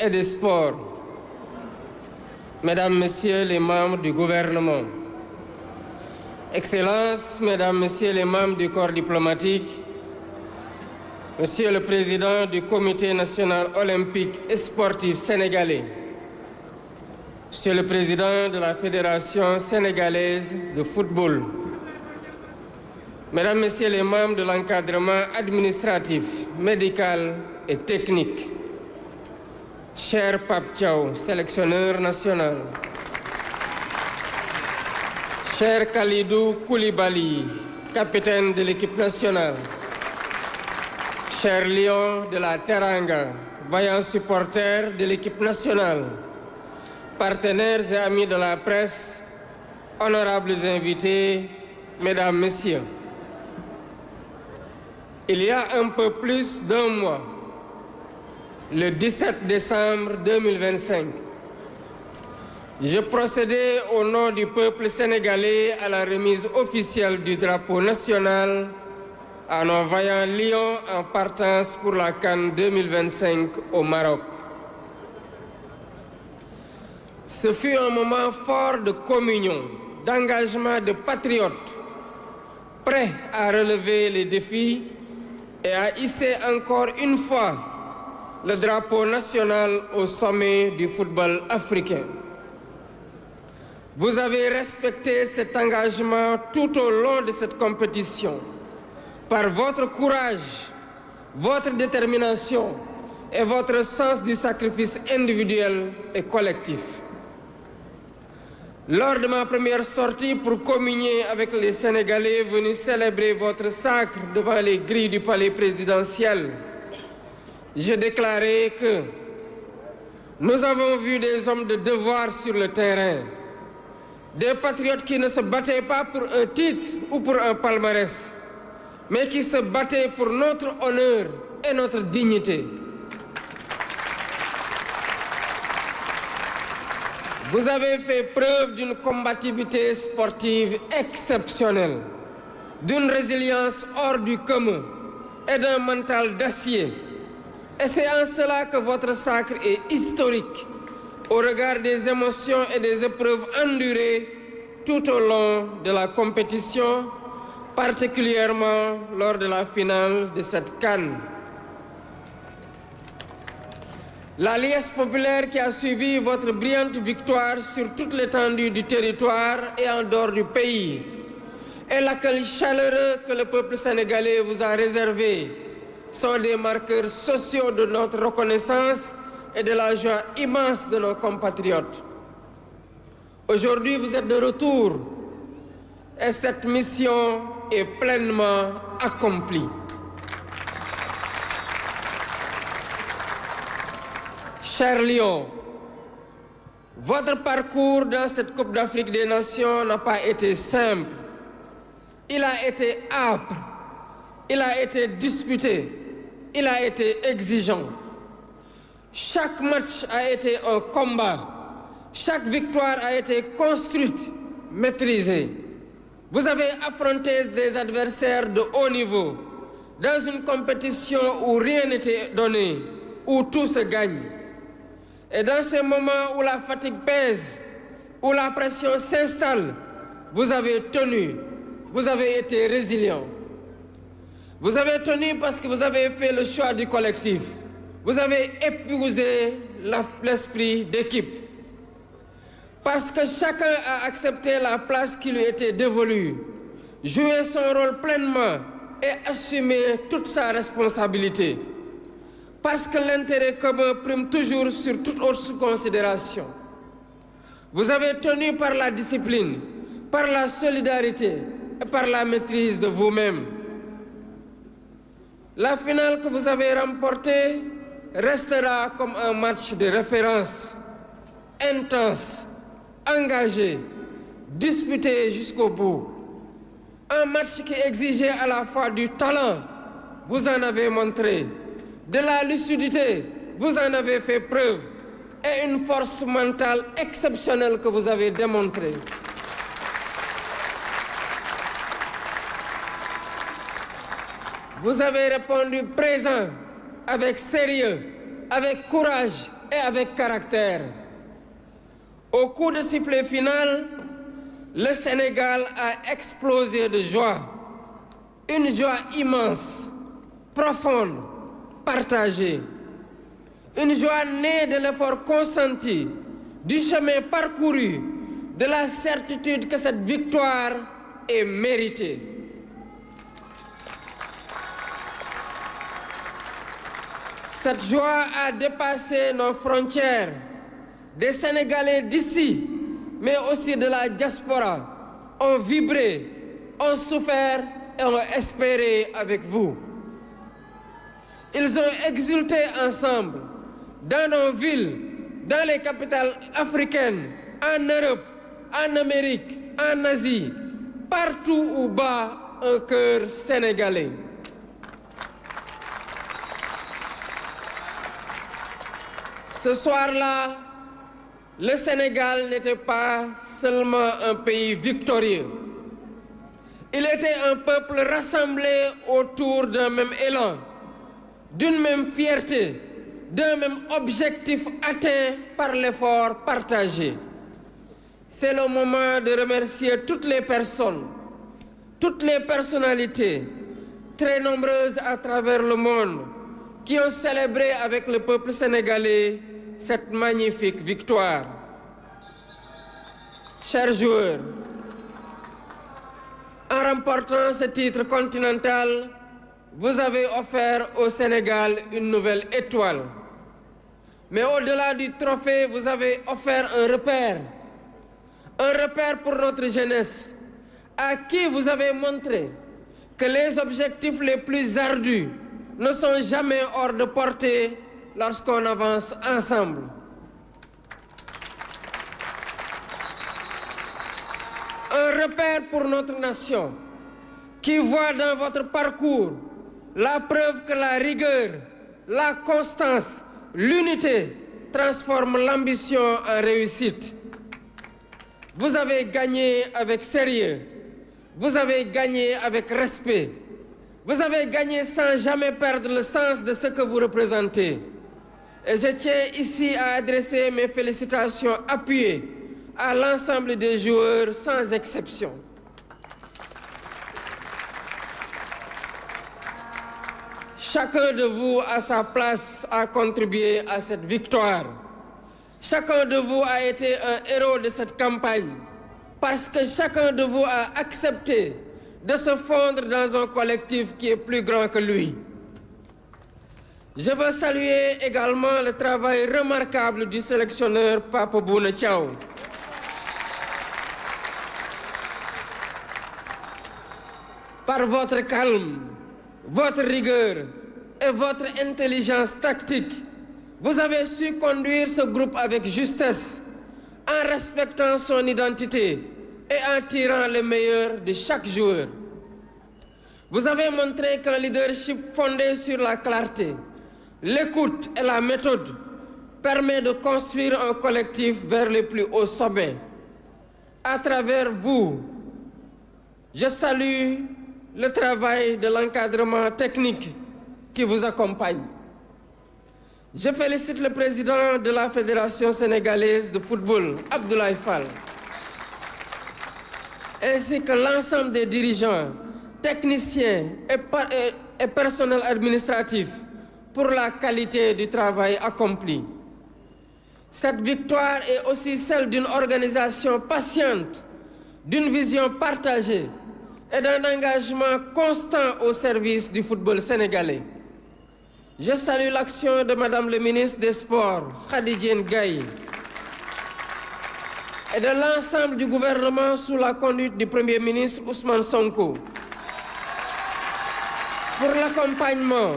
et des Sports, Mesdames, Messieurs les membres du gouvernement, Excellences, Mesdames, Messieurs les membres du corps diplomatique, Monsieur le Président du Comité national olympique et sportif sénégalais, Monsieur le Président de la Fédération sénégalaise de football, Mesdames, Messieurs les membres de l'encadrement administratif, médical et technique, cher Pape Thiaw, sélectionneur national, cher Khalidou Koulibaly, capitaine de l'équipe nationale, cher Lion de la Teranga, vaillant supporter de l'équipe nationale, partenaires et amis de la presse, honorables invités, Mesdames, Messieurs. Il y a un peu plus d'un mois, le 17 décembre 2025, je procédais au nom du peuple sénégalais à la remise officielle du drapeau national à nos vaillants lions en partance pour la CAN 2025 au Maroc. Ce fut un moment fort de communion, d'engagement de patriotes, prêts à relever les défis et à hisser encore une fois le drapeau national au sommet du football africain. Vous avez respecté cet engagement tout au long de cette compétition par votre courage, votre détermination et votre sens du sacrifice individuel et collectif. Lors de ma première sortie pour communier avec les Sénégalais venus célébrer votre sacre devant les grilles du palais présidentiel, j'ai déclaré que nous avons vu des hommes de devoir sur le terrain, des patriotes qui ne se battaient pas pour un titre ou pour un palmarès, mais qui se battaient pour notre honneur et notre dignité. Vous avez fait preuve d'une combativité sportive exceptionnelle, d'une résilience hors du commun et d'un mental d'acier. Et c'est en cela que votre sacre est historique, au regard des émotions et des épreuves endurées tout au long de la compétition, particulièrement lors de la finale de cette CAN. La liesse populaire qui a suivi votre brillante victoire sur toute l'étendue du territoire et en dehors du pays, et l'accueil chaleureux que le peuple sénégalais vous a réservé, sont des marqueurs sociaux de notre reconnaissance et de la joie immense de nos compatriotes. Aujourd'hui, vous êtes de retour et cette mission est pleinement accomplie. Chers Lions, votre parcours dans cette Coupe d'Afrique des Nations n'a pas été simple. Il a été âpre, il a été disputé, il a été exigeant. Chaque match a été un combat. Chaque victoire a été construite, maîtrisée. Vous avez affronté des adversaires de haut niveau dans une compétition où rien n'était donné, où tout se gagne. Et dans ces moments où la fatigue pèse, où la pression s'installe, vous avez tenu, vous avez été résilient. Vous avez tenu parce que vous avez fait le choix du collectif. Vous avez épousé l'esprit d'équipe. Parce que chacun a accepté la place qui lui était dévolue, joué son rôle pleinement et assumé toute sa responsabilité. Parce que l'intérêt commun prime toujours sur toute autre considération. Vous avez tenu par la discipline, par la solidarité et par la maîtrise de vous-même. La finale que vous avez remportée restera comme un match de référence, intense, engagé, disputé jusqu'au bout. Un match qui exigeait à la fois du talent, vous en avez montré, de la lucidité, vous en avez fait preuve, et une force mentale exceptionnelle que vous avez démontrée. Vous avez répondu présent, avec sérieux, avec courage et avec caractère. Au coup de sifflet final, le Sénégal a explosé de joie. Une joie immense, profonde, partagée. Une joie née de l'effort consenti, du chemin parcouru, de la certitude que cette victoire est méritée. Cette joie a dépassé nos frontières. Des Sénégalais d'ici, mais aussi de la diaspora, ont vibré, ont souffert et ont espéré avec vous. Ils ont exulté ensemble dans nos villes, dans les capitales africaines, en Europe, en Amérique, en Asie, partout où bat un cœur sénégalais. Ce soir-là, le Sénégal n'était pas seulement un pays victorieux. Il était un peuple rassemblé autour d'un même élan, d'une même fierté, d'un même objectif atteint par l'effort partagé. C'est le moment de remercier toutes les personnes, toutes les personnalités, très nombreuses à travers le monde, qui ont célébré avec le peuple sénégalais cette magnifique victoire. Chers joueurs, en remportant ce titre continental, vous avez offert au Sénégal une nouvelle étoile. Mais au-delà du trophée, vous avez offert un repère pour notre jeunesse, à qui vous avez montré que les objectifs les plus ardus ne sont jamais hors de portée lorsqu'on avance ensemble. Un repère pour notre nation qui voit dans votre parcours la preuve que la rigueur, la constance, l'unité transforment l'ambition en réussite. Vous avez gagné avec sérieux, vous avez gagné avec respect, vous avez gagné sans jamais perdre le sens de ce que vous représentez. Et je tiens ici à adresser mes félicitations appuyées à l'ensemble des joueurs sans exception. Chacun de vous, à sa place, a contribué à cette victoire. Chacun de vous a été un héros de cette campagne parce que chacun de vous a accepté de se fondre dans un collectif qui est plus grand que lui. Je veux saluer également le travail remarquable du sélectionneur Pape Bouna Thiaw. Par votre calme, votre rigueur et votre intelligence tactique, vous avez su conduire ce groupe avec justesse, en respectant son identité et en tirant le meilleur de chaque joueur. Vous avez montré qu'un leadership fondé sur la clarté, l'écoute et la méthode permet de construire un collectif vers le plus haut sommet. À travers vous, je salue le travail de l'encadrement technique qui vous accompagne. Je félicite le président de la Fédération sénégalaise de football, Abdoulaye Fall, ainsi que l'ensemble des dirigeants, techniciens et personnel administratif pour la qualité du travail accompli. Cette victoire est aussi celle d'une organisation patiente, d'une vision partagée et d'un engagement constant au service du football sénégalais. Je salue l'action de Madame le ministre des Sports, Khady Diène Gaye, et de l'ensemble du gouvernement sous la conduite du Premier ministre Ousmane Sonko pour l'accompagnement,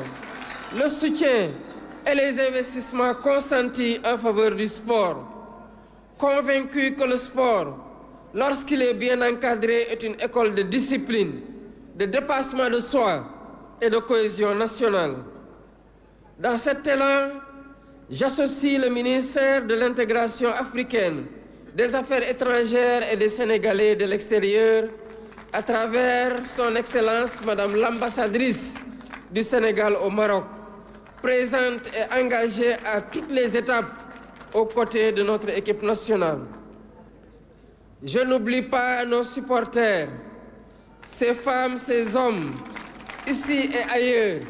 le soutien et les investissements consentis en faveur du sport, convaincu que le sport, lorsqu'il est bien encadré, est une école de discipline, de dépassement de soi et de cohésion nationale. Dans cet élan, j'associe le ministère de l'Intégration africaine, des Affaires étrangères et des Sénégalais de l'extérieur à travers son Excellence Madame l'ambassadrice du Sénégal au Maroc, présente et engagée à toutes les étapes aux côtés de notre équipe nationale. Je n'oublie pas nos supporters, ces femmes, ces hommes, ici et ailleurs,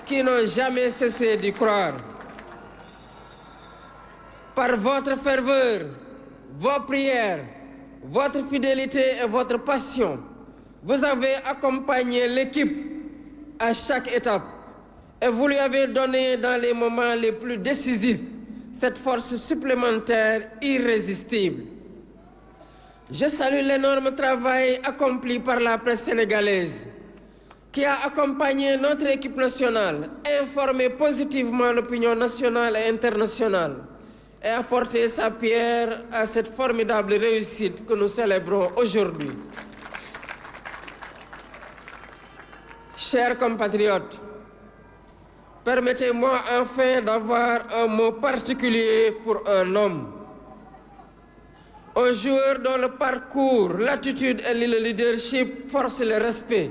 qui n'ont jamais cessé d'y croire. Par votre ferveur, vos prières, votre fidélité et votre passion, vous avez accompagné l'équipe à chaque étape et vous lui avez donné dans les moments les plus décisifs cette force supplémentaire irrésistible. Je salue l'énorme travail accompli par la presse sénégalaise qui a accompagné notre équipe nationale, informé positivement l'opinion nationale et internationale et apporté sa pierre à cette formidable réussite que nous célébrons aujourd'hui. Chers compatriotes, permettez-moi enfin d'avoir un mot particulier pour un homme. Un joueur dont le parcours, l'attitude et le leadership forcent le respect.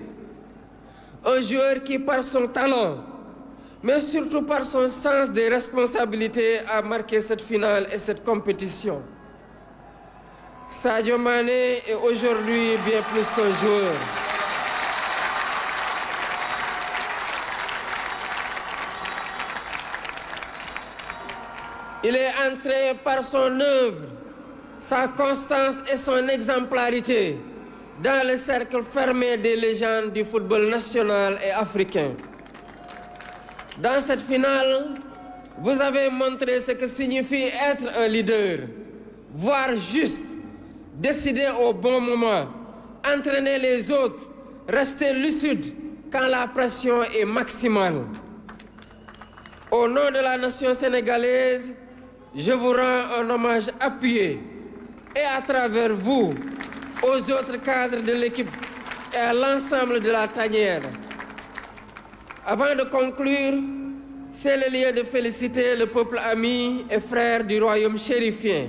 Un joueur qui, par son talent, mais surtout par son sens des responsabilités, a marqué cette finale et cette compétition. Sadio Mané est aujourd'hui bien plus qu'un joueur. Il est entré par son œuvre, sa constance et son exemplarité dans le cercle fermé des légendes du football national et africain. Dans cette finale, vous avez montré ce que signifie être un leader, voir juste, décider au bon moment, entraîner les autres, rester lucide quand la pression est maximale. Au nom de la nation sénégalaise, je vous rends un hommage appuyé et à travers vous, aux autres cadres de l'équipe et à l'ensemble de la tanière. Avant de conclure, c'est le lieu de féliciter le peuple ami et frère du royaume chérifien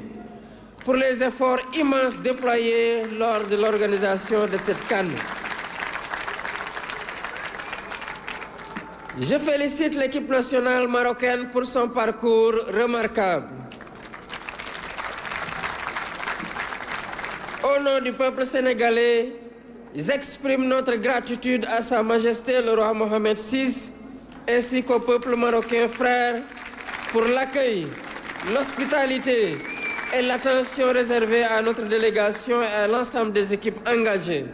pour les efforts immenses déployés lors de l'organisation de cette CAN. Je félicite l'équipe nationale marocaine pour son parcours remarquable. Au nom du peuple sénégalais, j'exprime notre gratitude à Sa Majesté le roi Mohamed VI ainsi qu'au peuple marocain frère pour l'accueil, l'hospitalité et l'attention réservée à notre délégation et à l'ensemble des équipes engagées.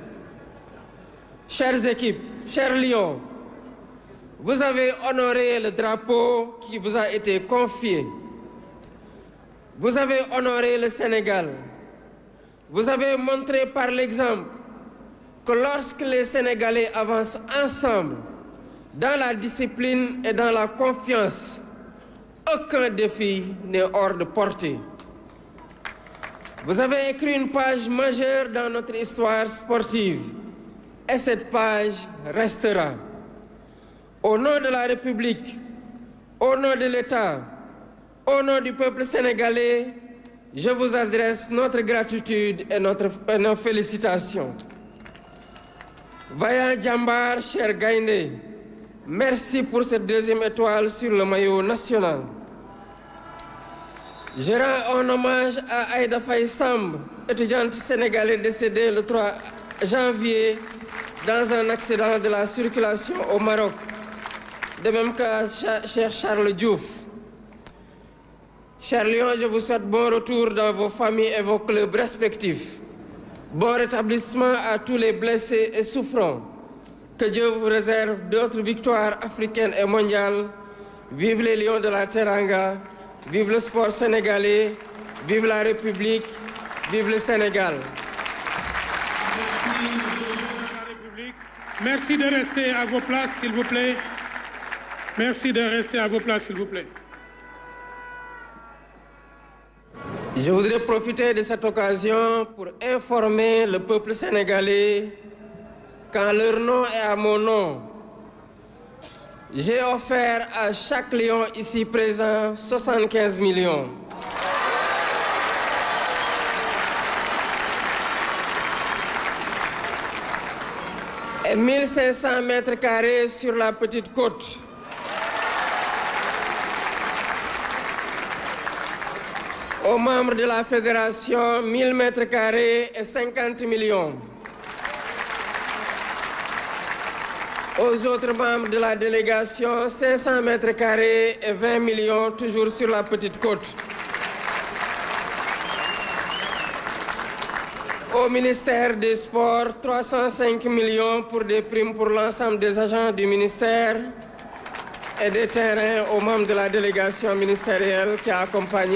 Chères équipes, chers lions, vous avez honoré le drapeau qui vous a été confié. Vous avez honoré le Sénégal. Vous avez montré par l'exemple que lorsque les Sénégalais avancent ensemble, dans la discipline et dans la confiance, aucun défi n'est hors de portée. Vous avez écrit une page majeure dans notre histoire sportive et cette page restera. Au nom de la République, au nom de l'État, au nom du peuple sénégalais, je vous adresse notre gratitude et nos félicitations. Vaillant Djambar, cher Gaïndé, merci pour cette deuxième étoile sur le maillot national. Je rends un hommage à Aïda Faye Samb, étudiante sénégalaise décédée le 3 janvier dans un accident de la circulation au Maroc. De même qu'à cher Charles Diouf. Chers Lions, je vous souhaite bon retour dans vos familles et vos clubs respectifs. Bon rétablissement à tous les blessés et souffrants. Que Dieu vous réserve d'autres victoires africaines et mondiales. Vive les Lions de la Teranga, vive le sport sénégalais, vive la République, vive le Sénégal. Merci de rester à vos places, s'il vous plaît. Merci de rester à vos places, s'il vous plaît. Je voudrais profiter de cette occasion pour informer le peuple sénégalais qu'en leur nom et à mon nom, j'ai offert à chaque lion ici présent 75 millions. Et 1500 mètres carrés sur la petite côte. Aux membres de la fédération, 1000 mètres carrés et 50 millions. Aux autres membres de la délégation, 500 mètres carrés et 20 millions, toujours sur la Petite Côte. Au ministère des Sports, 305 millions pour des primes pour l'ensemble des agents du ministère et des terrains aux membres de la délégation ministérielle qui a accompagné